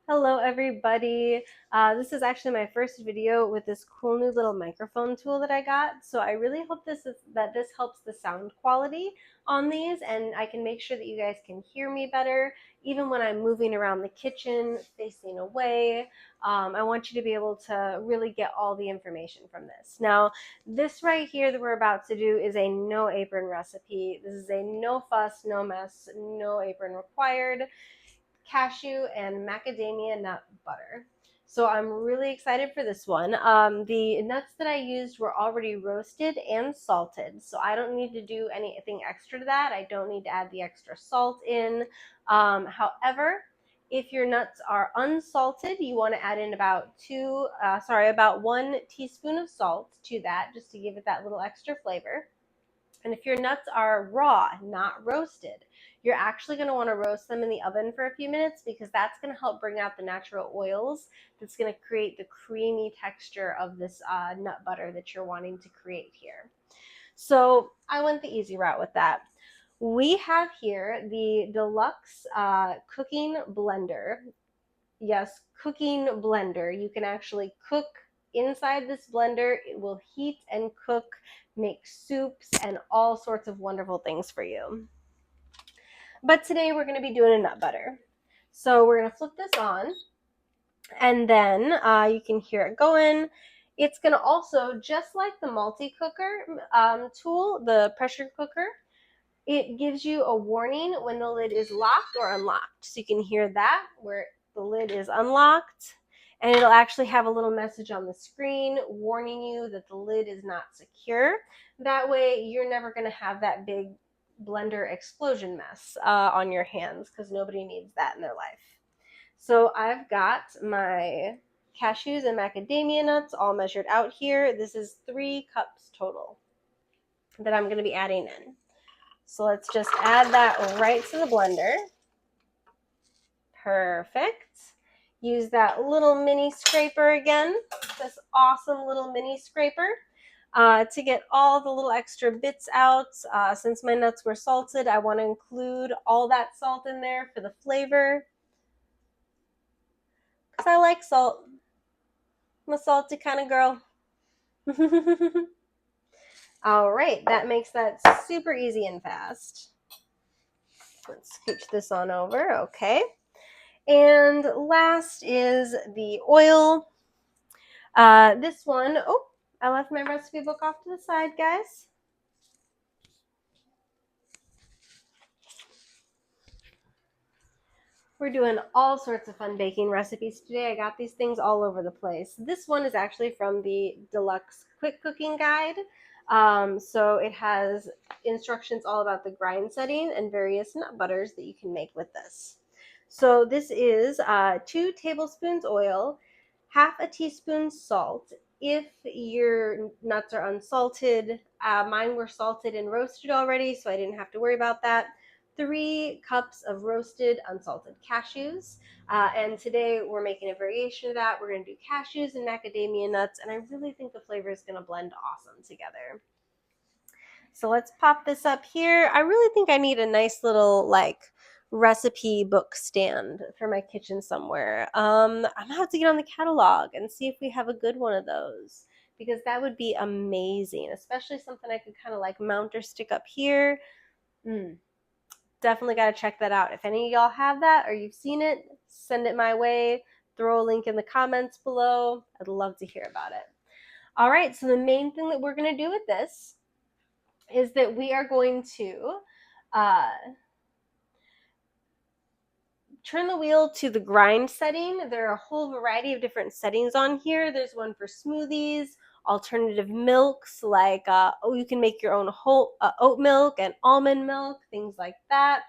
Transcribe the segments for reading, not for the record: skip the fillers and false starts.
Hello everybody. This is actually my first video with this cool new little microphone tool that I got. So I really hope this helps the sound quality on these, and I can make sure that you guys can hear me better even when I'm moving around the kitchen facing away. I want you to be able to really get all the information from this. Now, this right here that we're about to do is a no apron recipe. This is a no fuss, no mess, no apron required cashew and macadamia nut butter. So I'm really excited for this one. The nuts that I used were already roasted and salted, so I don't need to do anything extra to that. I don't need to add the extra salt in. However, if your nuts are unsalted, you want to add in about about 1 teaspoon of salt to that, just to give it that little extra flavor. And if your nuts are raw, not roasted, you're actually going to want to roast them in the oven for a few minutes, because that's going to help bring out the natural oils that's going to create the creamy texture of this nut butter that you're wanting to create here. So I went the easy route with that. We have here the deluxe cooking blender. Yes, cooking blender. You can actually cook inside this blender. It will heat and cook, make soups, and all sorts of wonderful things for you. But today we're going to be doing a nut butter. So we're going to flip this on, and then you can hear it going. It's going to also, just like the multi-cooker tool, the pressure cooker, it gives you a warning when the lid is locked or unlocked. So you can hear that where the lid is unlocked, and it'll actually have a little message on the screen warning you that the lid is not secure. That way you're never going to have that big blender explosion mess on your hands, because nobody needs that in their life. So I've got my cashews and macadamia nuts all measured out here. This is 3 cups total that I'm going to be adding in. So let's just add that right to the blender. Perfect. Use that little mini scraper again, this awesome little mini scraper, to get all the little extra bits out. Since my nuts were salted, I want to include all that salt in there for the flavor, because I like salt. I'm a salty kind of girl. All right, that makes that super easy and fast. Let's scooch this on over. Okay. And last is the oil. This one, oh, I left my recipe book off to the side, guys. We're doing all sorts of fun baking recipes today. I got these things all over the place. This one is actually from the Deluxe Quick Cooking Guide. So it has instructions all about the grind setting and various nut butters that you can make with this. So this is 2 tablespoons oil, half a teaspoon salt. If your nuts are unsalted, mine were salted and roasted already, so I didn't have to worry about that. 3 cups of roasted unsalted cashews. And today we're making a variation of that. We're going to do cashews and macadamia nuts, and I really think the flavor is going to blend awesome together. So let's pop this up here. I really think I need a nice little recipe book stand for my kitchen somewhere. I'm gonna have to get on the catalog and see if we have a good one of those, because that would be amazing, especially something I could kind of mount or stick up here. Definitely got to check that out. If any of y'all have that or you've seen it, send it my way. Throw a link in the comments below. I'd love to hear about it. All right, so the main thing that we're going to do with this is that we are going to turn the wheel to the grind setting. There are a whole variety of different settings on here. There's one for smoothies, alternative milks, you can make your own whole oat milk and almond milk, things like that.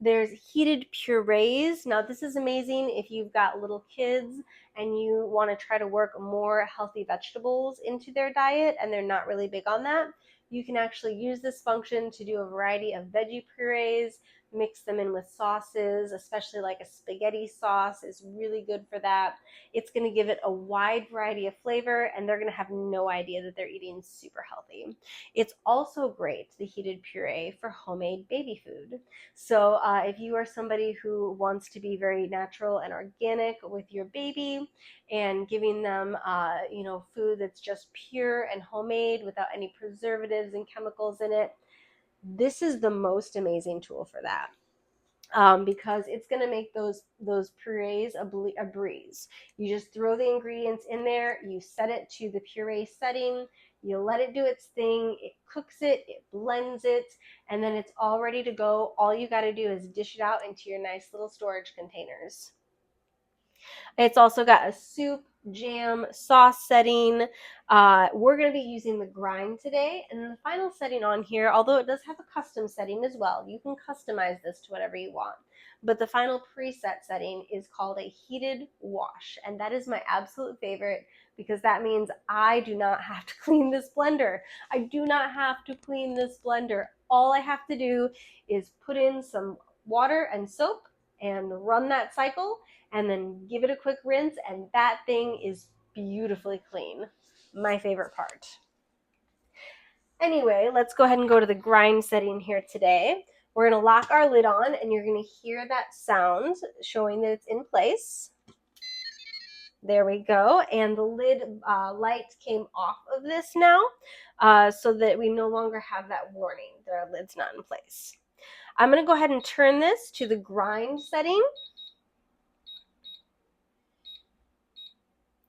There's heated purees. Now this is amazing if you've got little kids and you want to try to work more healthy vegetables into their diet and they're not really big on that. You can actually use this function to do a variety of veggie purees. mix them in with sauces, especially like a spaghetti sauce is really good for that. It's going to give it a wide variety of flavor, and they're going to have no idea that they're eating super healthy. It's also great, the heated puree, for homemade baby food. So if you are somebody who wants to be very natural and organic with your baby and giving them, food that's just pure and homemade without any preservatives and chemicals in it, this is the most amazing tool for that. Because it's going to make those purees a breeze. You just throw the ingredients in there, you set it to the puree setting, you let it do its thing, it cooks it, it blends it, and then it's all ready to go. All you got to do is dish it out into your nice little storage containers. It's also got a soup, jam, sauce setting. We're going to be using the grind today. And then the final setting on here, although it does have a custom setting as well, you can customize this to whatever you want. But the final preset setting is called a heated wash. And that is my absolute favorite because that means I do not have to clean this blender. I do not have to clean this blender. All I have to do is put in some water and soap and run that cycle, and then give it a quick rinse, and that thing is beautifully clean. My favorite part. Anyway, let's go ahead and go to the grind setting here today. We're going to lock our lid on, and you're going to hear that sound showing that it's in place. There we go. And the lid light came off of this now, so that we no longer have that warning that our lid's not in place. I'm going to go ahead and turn this to the grind setting.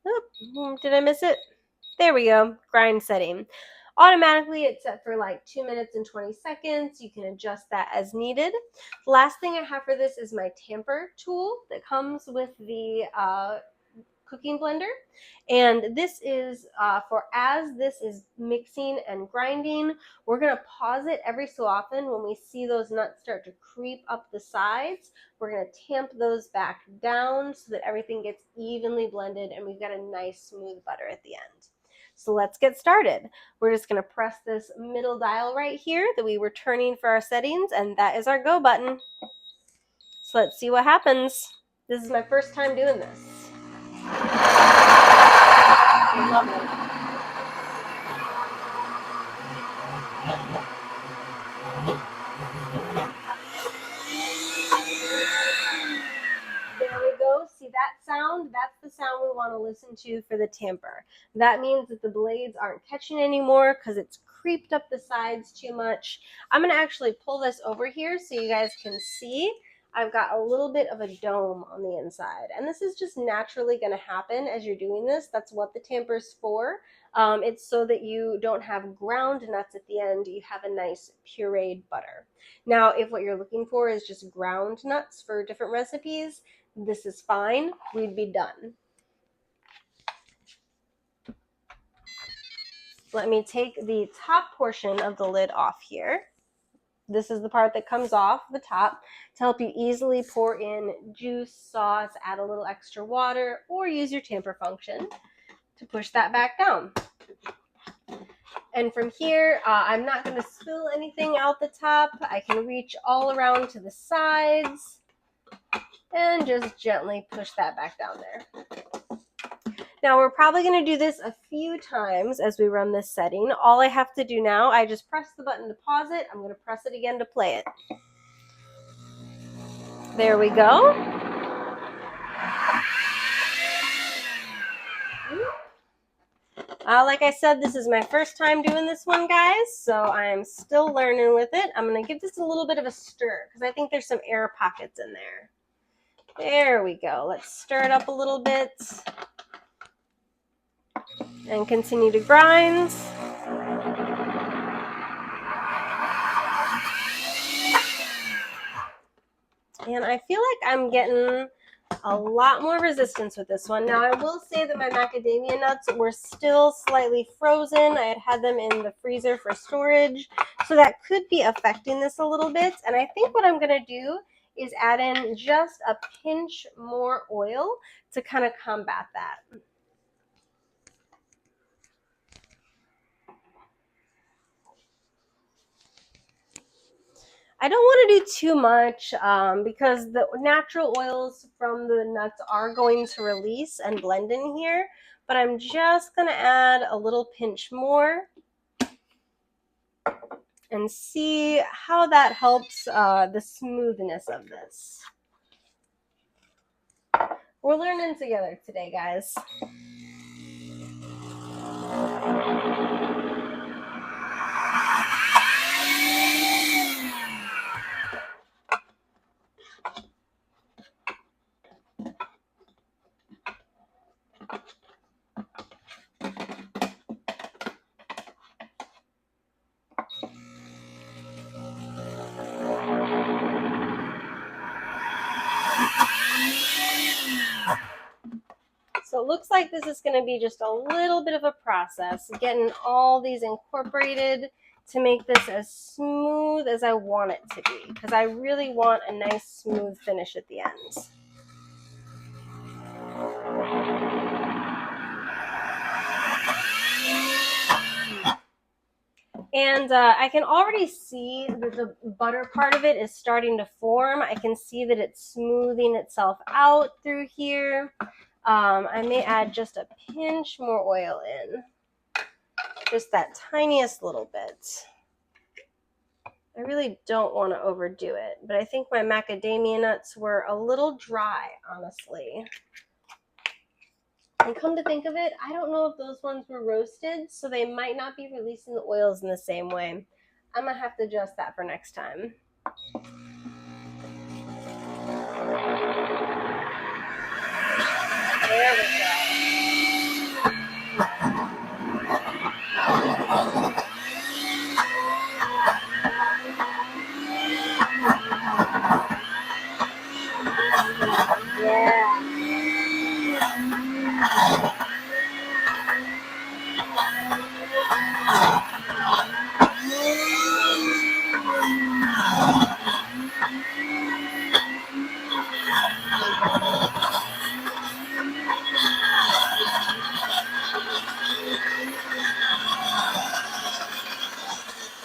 Oh, did I miss it? There we go, grind setting. Automatically, it's set for like 2 minutes and 20 seconds. You can adjust that as needed. The last thing I have for this is my tamper tool that comes with the cooking blender. And this is for as this is mixing and grinding, we're going to pause it every so often when we see those nuts start to creep up the sides. We're going to tamp those back down so that everything gets evenly blended and we've got a nice smooth butter at the end. So let's get started. We're just going to press this middle dial right here that we were turning for our settings, and that is our go button. So let's see what happens. This is my first time doing this. Lovely. There we go. See that sound? That's the sound we want to listen to for the tamper. That means that the blades aren't catching anymore because it's creeped up the sides too much. I'm going to actually pull this over here so you guys can see. I've got a little bit of a dome on the inside, and this is just naturally going to happen as you're doing this. That's what the tamper's for. It's so that you don't have ground nuts at the end. You have a nice pureed butter. Now, if what you're looking for is just ground nuts for different recipes, this is fine. We'd be done. Let me take the top portion of the lid off here. This is the part that comes off the top to help you easily pour in juice, sauce, add a little extra water, or use your tamper function to push that back down. And from here, I'm not going to spill anything out the top. I can reach all around to the sides and just gently push that back down there. Now we're probably going to do this a few times as we run this setting. All I have to do now, I just press the button to pause it. I'm going to press it again to play it. There we go. Like I said, this is my first time doing this one, guys, so I'm still learning with it. I'm going to give this a little bit of a stir because I think there's some air pockets in there. There we go. Let's stir it up a little bit and continue to grind. And I feel like I'm getting a lot more resistance with this one. Now, I will say that my macadamia nuts were still slightly frozen. I had them in the freezer for storage, so that could be affecting this a little bit. And I think what I'm going to do is add in just a pinch more oil to kind of combat that. I don't want to do too much because the natural oils from the nuts are going to release and blend in here, but I'm just going to add a little pinch more and see how that helps the smoothness of this. We're learning together today, guys. So it looks like this is going to be just a little bit of a process, getting all these incorporated to make this as smooth as I want it to be, because I really want a nice smooth finish at the end. And I can already see that the butter part of it is starting to form. I can see that it's smoothing itself out through here. I may add just a pinch more oil in. Just that tiniest little bit. I really don't want to overdo it, but I think my macadamia nuts were a little dry, honestly. And come to think of it, I don't know if those ones were roasted, so they might not be releasing the oils in the same way. I'm going to have to adjust that for next time. There we go. Yeah.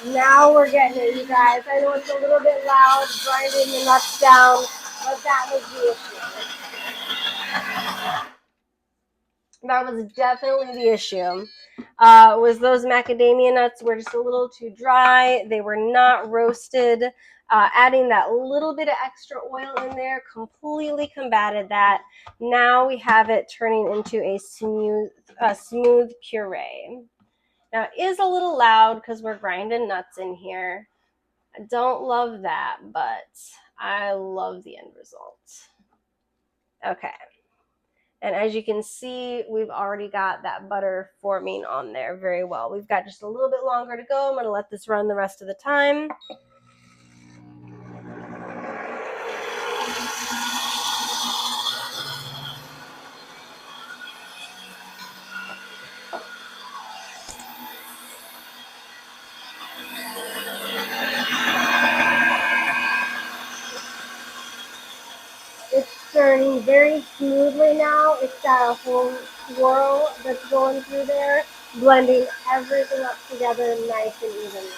Now we're getting it, you guys. I know it's a little bit loud, grinding the nuts down, but that was the issue. That was definitely the issue. Was those macadamia nuts were just a little too dry. They were not roasted. Adding that little bit of extra oil in there completely combated that. Now we have it turning into a smooth puree. Now it is a little loud because we're grinding nuts in here. I don't love that, but I love the end result. Okay. And as you can see, we've already got that butter forming on there very well. We've got just a little bit longer to go. I'm going to let this run the rest of the time. It's turning very smoothly now. It's got a whole swirl that's going through there, blending everything up together nice and evenly.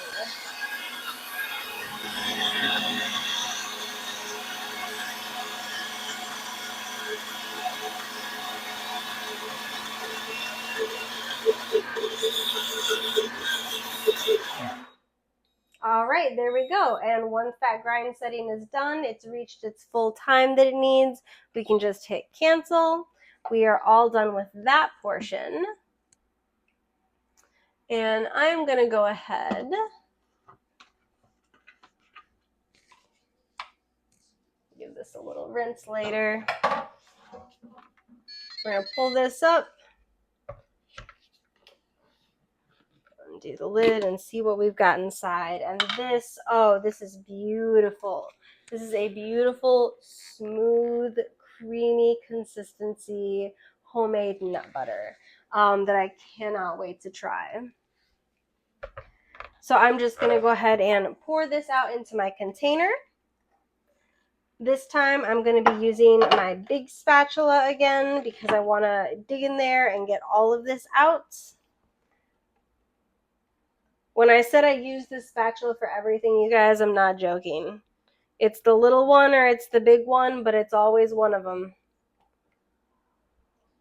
All right, there we go. And once that grind setting is done, it's reached its full time that it needs. We can just hit cancel. We are all done with that portion. And I'm going to go ahead. Give this a little rinse later. We're going to pull this up. Undo the lid and see what we've got inside. And this, oh, this is beautiful. This is a beautiful, smooth, creamy consistency homemade nut butter that I cannot wait to try. So I'm just going to go ahead and pour this out into my container. This time I'm going to be using my big spatula again because I want to dig in there and get all of this out. When I said I use this spatula for everything, you guys, I'm not joking. It's the little one or it's the big one, but it's always one of them.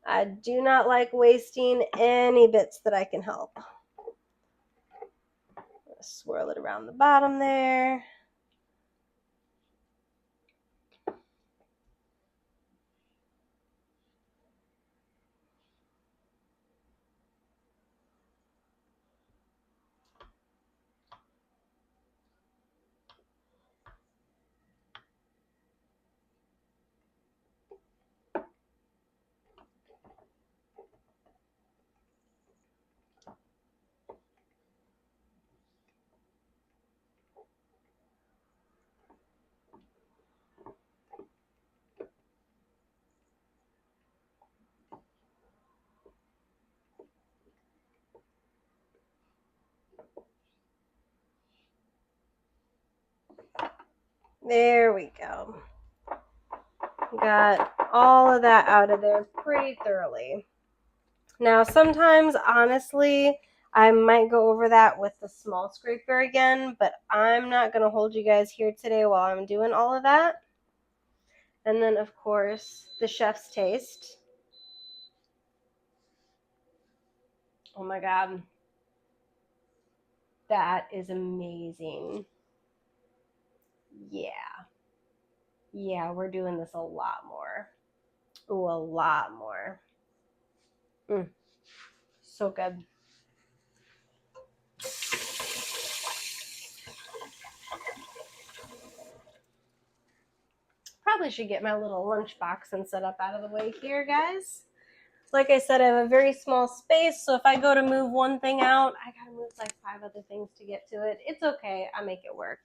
I do not like wasting any bits that I can help. Swirl it around the bottom there. There we go. Got all of that out of there pretty thoroughly. Now, sometimes, honestly, I might go over that with the small scraper again, but I'm not going to hold you guys here today while I'm doing all of that. And then, of course, the chef's taste. Oh my God. That is amazing. Yeah. Yeah, we're doing this a lot more. Ooh, a lot more. So good. Probably should get my little lunch box and set up out of the way here, guys. Like I said, I have a very small space, so if I go to move one thing out, I gotta move like 5 other things to get to it. It's okay, I make it work.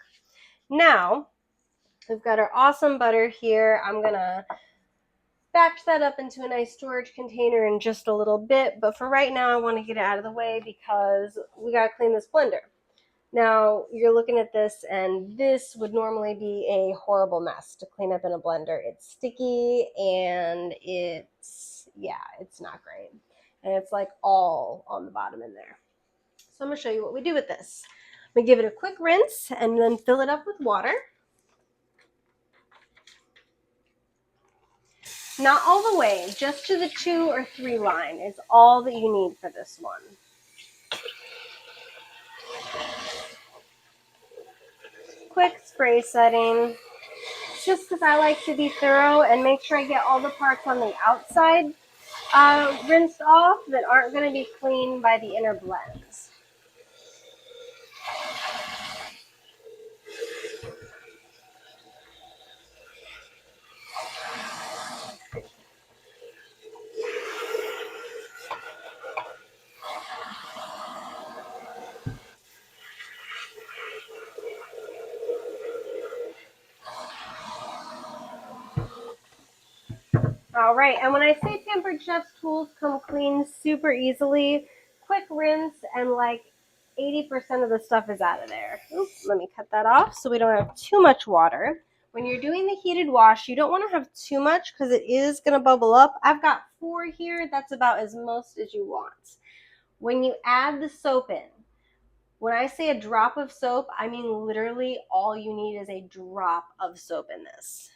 Now, we've got our awesome butter here. I'm gonna batch that up into a nice storage container in just a little bit, but for right now, I wanna get it out of the way because we gotta clean this blender. Now, you're looking at this, and this would normally be a horrible mess to clean up in a blender. It's sticky, and it's not great. And it's like all on the bottom in there. So I'm going to show you what we do with this. I'm going to give it a quick rinse and then fill it up with water. Not all the way, just to the 2 or 3 line is all that you need for this one. Quick spray setting. Just because I like to be thorough and make sure I get all the parts on the outside rinsed off that aren't going to be clean by the inner blends. All right, and when I say Pampered Chef's tools come clean super easily, quick rinse and like 80% of the stuff is out of there. Oops, let me cut that off so we don't have too much water. When you're doing the heated wash, you don't want to have too much because it is going to bubble up. I've got 4 here. That's about as most as you want. When you add the soap in, when I say a drop of soap, I mean literally all you need is a drop of soap in this.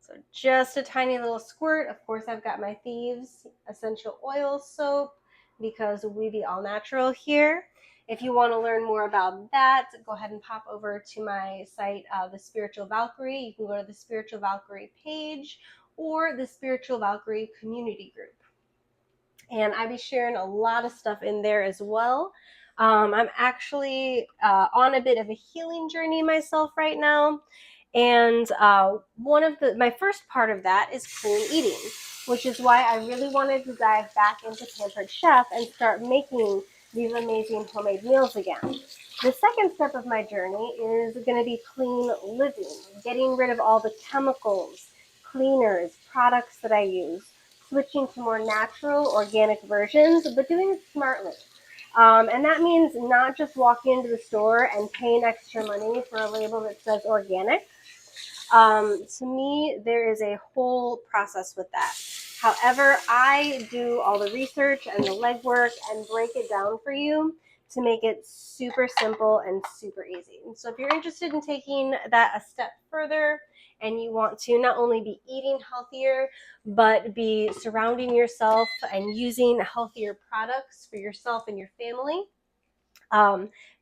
So just a tiny little squirt. Of course, I've got my Thieves essential oil soap because we be all natural here. If you want to learn more about that, go ahead and pop over to my site, The Spiritual Valkyrie. You can go to the Spiritual Valkyrie page or the Spiritual Valkyrie community group. And I be sharing a lot of stuff in there as well. I'm actually on a bit of a healing journey myself right now. And my first part of that is clean eating, which is why I really wanted to dive back into Pampered Chef and start making these amazing homemade meals again. The second step of my journey is going to be clean living, getting rid of all the chemicals, cleaners, products that I use, switching to more natural, organic versions, but doing it smartly. And that means not just walking into the store and paying extra money for a label that says organic. To me, there is a whole process with that. However, I do all the research and the legwork and break it down for you to make it super simple and super easy. So if you're interested in taking that a step further and you want to not only be eating healthier, but be surrounding yourself and using healthier products for yourself and your family,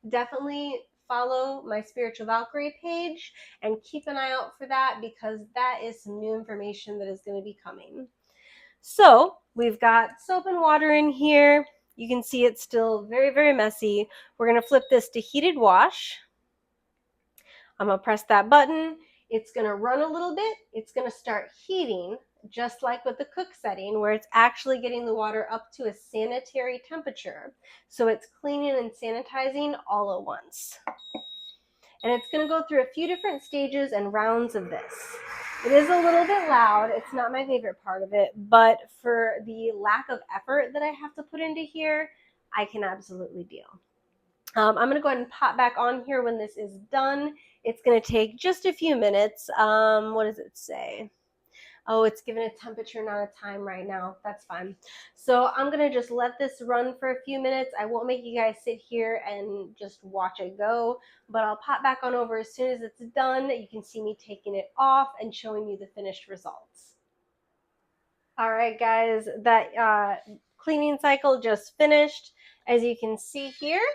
definitely follow my Spiritual Valkyrie page and keep an eye out for that, because that is some new information that is going to be coming. So we've got soap and water in here. You can see it's still very, very messy. We're going to flip this to heated wash. I'm going to press that button. It's going to run a little bit. It's going to start heating, just like with the cook setting, where it's actually getting the water up to a sanitary temperature. So it's cleaning and sanitizing all at once. And it's going to go through a few different stages and rounds of this. It is a little bit loud. It's not my favorite part of it, but for the lack of effort that I have to put into here, I can absolutely deal. I'm going to go ahead and pop back on here when this is done. It's going to take just a few minutes. What does it say? Oh, it's given a temperature, not a time right now. That's fine. So I'm going to just let this run for a few minutes. I won't make you guys sit here and just watch it go, but I'll pop back on over as soon as it's done. You can see me taking it off and showing you the finished results. All right, guys, that cleaning cycle just finished. As you can see here,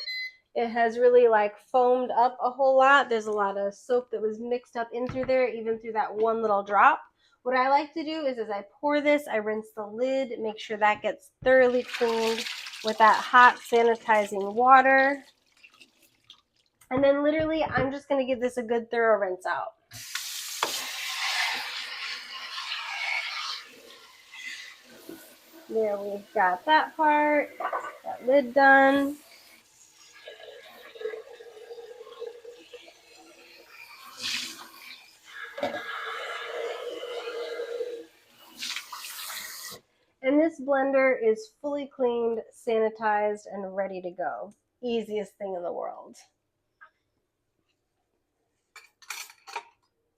it has really like foamed up a whole lot. There's a lot of soap that was mixed up in through there, even through that one little drop. What I like to do is as I pour this, I rinse the lid, make sure that gets thoroughly cleaned with that hot sanitizing water. And then literally, I'm just going to give this a good thorough rinse out. There, we've got that part, that lid done. And this blender is fully cleaned, sanitized, and ready to go. Easiest thing in the world.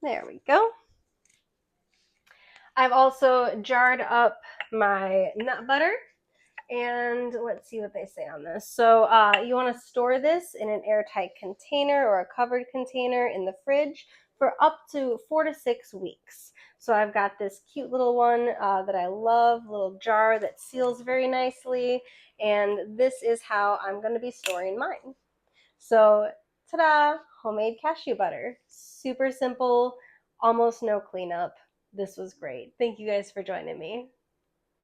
There we go. I've also jarred up my nut butter, and let's see what they say on this. So you want to store this in an airtight container or a covered container in the fridge for up to 4 to 6 weeks. So I've got this cute little one that I love, little jar that seals very nicely, and this is how I'm going to be storing mine. So ta-da, homemade cashew butter. Super simple, almost no cleanup. This was great. Thank you guys for joining me.